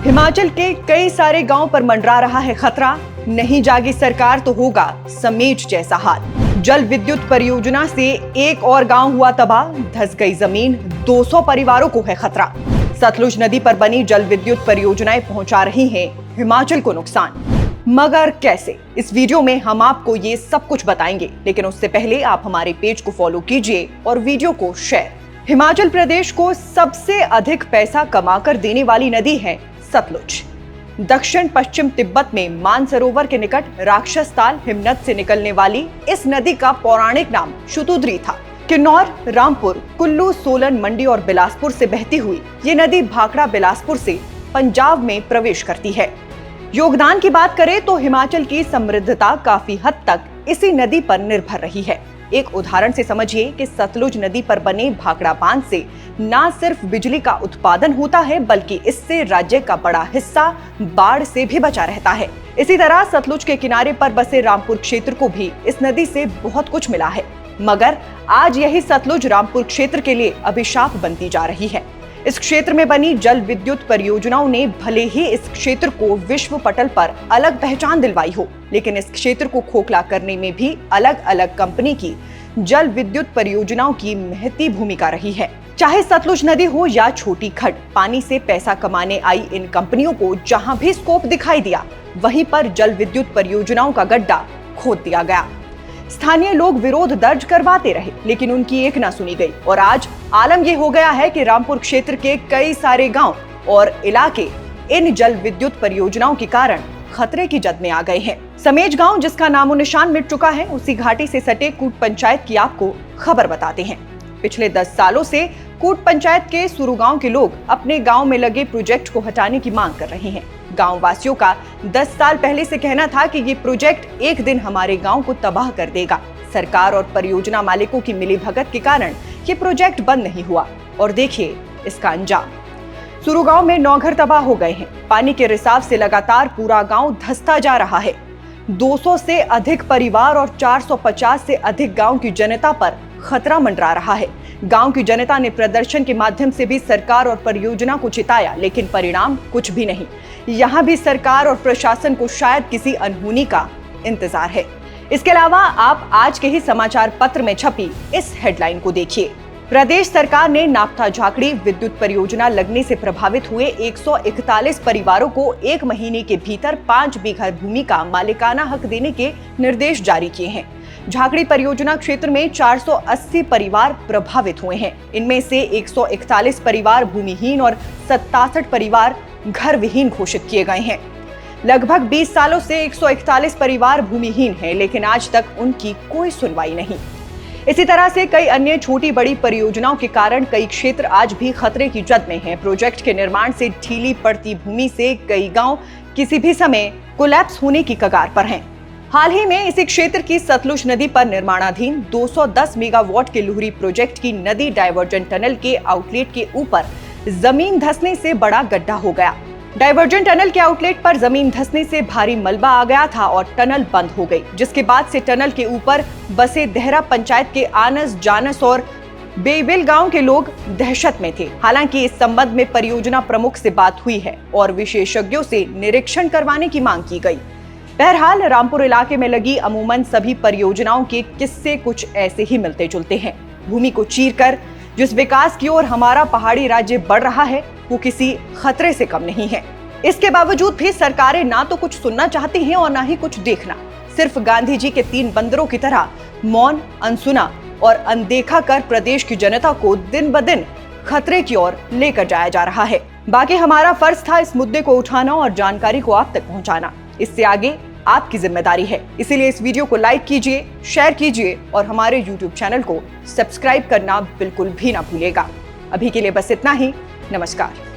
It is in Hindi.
हिमाचल के कई सारे गांव पर मंडरा रहा है खतरा। नहीं जागी सरकार तो होगा समेट जैसा हाल। जल विद्युत परियोजना से एक और गांव हुआ तबाह, धंस गई जमीन, 200 परिवारों को है खतरा। सतलुज नदी पर बनी जल विद्युत परियोजनाएं पहुंचा रही हैं हिमाचल को नुकसान, मगर कैसे? इस वीडियो में हम आपको ये सब कुछ बताएंगे, लेकिन उससे पहले आप हमारे पेज को फॉलो कीजिए और वीडियो को शेयर। हिमाचल प्रदेश को सबसे अधिक पैसा कमाकर देने वाली नदी है सतलुज। दक्षिण पश्चिम तिब्बत में मानसरोवर के निकट राक्षस ताल हिमनद से निकलने वाली इस नदी का पौराणिक नाम शुतुद्री था। किन्नौर, रामपुर, कुल्लू, सोलन, मंडी और बिलासपुर से बहती हुई ये नदी भाखड़ा बिलासपुर से पंजाब में प्रवेश करती है। योगदान की बात करें तो हिमाचल की समृद्धता काफी हद तक इसी नदी पर निर्भर रही है। एक उदाहरण से समझिए कि सतलुज नदी पर बने भाखड़ा बांध से न सिर्फ बिजली का उत्पादन होता है, बल्कि इससे राज्य का बड़ा हिस्सा बाढ़ से भी बचा रहता है। इसी तरह सतलुज के किनारे पर बसे रामपुर क्षेत्र को भी इस नदी से बहुत कुछ मिला है, मगर आज यही सतलुज रामपुर क्षेत्र के लिए अभिशाप बनती जा रही है। इस क्षेत्र में बनी जल विद्युत परियोजनाओं ने भले ही इस क्षेत्र को विश्व पटल पर अलग पहचान दिलवाई हो, लेकिन इस क्षेत्र को खोखला करने में भी अलग अलग कंपनी की जल विद्युत परियोजनाओं की महती भूमिका रही है। चाहे सतलुज नदी हो या छोटी खड्ड, पानी से पैसा कमाने आई इन कंपनियों को जहां भी स्कोप दिखाई दिया, वहीं पर जल विद्युत परियोजनाओं का गड्ढा खोद दिया गया। स्थानीय लोग विरोध दर्ज करवाते रहे, लेकिन उनकी एक ना सुनी गई और आज आलम ये हो गया है कि रामपुर क्षेत्र के कई सारे गांव और इलाके इन जल विद्युत परियोजनाओं के कारण खतरे की जद में आ गए हैं। समेज गांव, जिसका नामो निशान मिट चुका है, उसी घाटी से सटे कूट पंचायत की आपको खबर बताते हैं। पिछले 10 सालों से कूट पंचायत के सुरु गांव के लोग अपने गांव में लगे प्रोजेक्ट को हटाने की मांग कर रहे हैं। गांव वासियों का 10 साल पहले से कहना था कि ये प्रोजेक्ट एक दिन हमारे गांव को तबाह कर देगा। सरकार और परियोजना मालिकों की मिलीभगत के कारण ये प्रोजेक्ट बंद नहीं हुआ और देखिए इसका अंजाम। सुरु गांव में 9 घर तबाह हो गए हैं। पानी के रिसाव से लगातार पूरा गांव धंसता जा रहा है। 200 से अधिक परिवार और 450 से अधिक गांव की जनता पर खतरा मंडरा रहा है। गांव की जनता ने प्रदर्शन के माध्यम से भी सरकार और परियोजना को चिताया, लेकिन परिणाम कुछ भी नहीं। यहाँ भी सरकार और प्रशासन को शायद किसी अनहोनी का इंतजार है। इसके अलावा आप आज के ही समाचार पत्र में छपी इस हेडलाइन को देखिए। प्रदेश सरकार ने नापथा झाकड़ी विद्युत परियोजना लगने से प्रभावित हुए 141 परिवारों को 1 महीने के भीतर 5 बीघा भूमि का मालिकाना हक देने के निर्देश जारी किए हैं। झाकड़ी परियोजना क्षेत्र में 480 परिवार प्रभावित हुए हैं। इनमें से 141 परिवार भूमिहीन और 67 परिवार घर विहीन घोषित किए गए हैं। लगभग 20 सालों से 141 परिवार भूमिहीन हैं, लेकिन आज तक उनकी कोई सुनवाई नहीं। इसी तरह से कई अन्य छोटी बड़ी परियोजनाओं के कारण कई क्षेत्र आज भी खतरे की जद में हैं। प्रोजेक्ट के निर्माण से ढीली पड़ती भूमि से कई गांव किसी भी समय कोलैप्स होने की कगार पर हैं। हाल ही में इसी क्षेत्र की सतलुज नदी पर निर्माणाधीन 210 मेगावाट के लुहरी प्रोजेक्ट की नदी डायवर्जन टनल के आउटलेट के ऊपर जमीन धंसने से बड़ा गड्ढा हो गया। डायवर्जन टनल के आउटलेट पर जमीन धंसने से भारी मलबा आ गया था और टनल बंद हो गई, जिसके बाद से टनल के ऊपर बसे देहरा पंचायत के आनस, जानस और बेबिल गांव के लोग दहशत में थे। हालांकि इस संबंध में परियोजना प्रमुख से बात हुई है और विशेषज्ञों से निरीक्षण करवाने की मांग की गई। बहरहाल रामपुर इलाके में लगी अमूमन सभी परियोजनाओं के किस्से कुछ ऐसे ही मिलते जुलते हैं। भूमि को चीरकर जिस विकास की ओर हमारा पहाड़ी राज्य बढ़ रहा है, वो किसी खतरे से कम नहीं है। इसके बावजूद भी सरकारें ना तो कुछ सुनना चाहती हैं और ना ही कुछ देखना। सिर्फ गांधी जी के 3 बंदरों की तरह मौन, अनसुना और अनदेखा कर प्रदेश की जनता को दिन ब दिन खतरे की ओर लेकर जाया जा रहा है। बाकी हमारा फर्ज था इस मुद्दे को उठाना और जानकारी को आप तक पहुंचाना। इससे आगे आपकी जिम्मेदारी है। इसीलिए इस वीडियो को लाइक कीजिए, शेयर कीजिए और हमारे YouTube चैनल को सब्सक्राइब करना बिल्कुल भी ना भूलिएगा। अभी के लिए बस इतना ही। नमस्कार।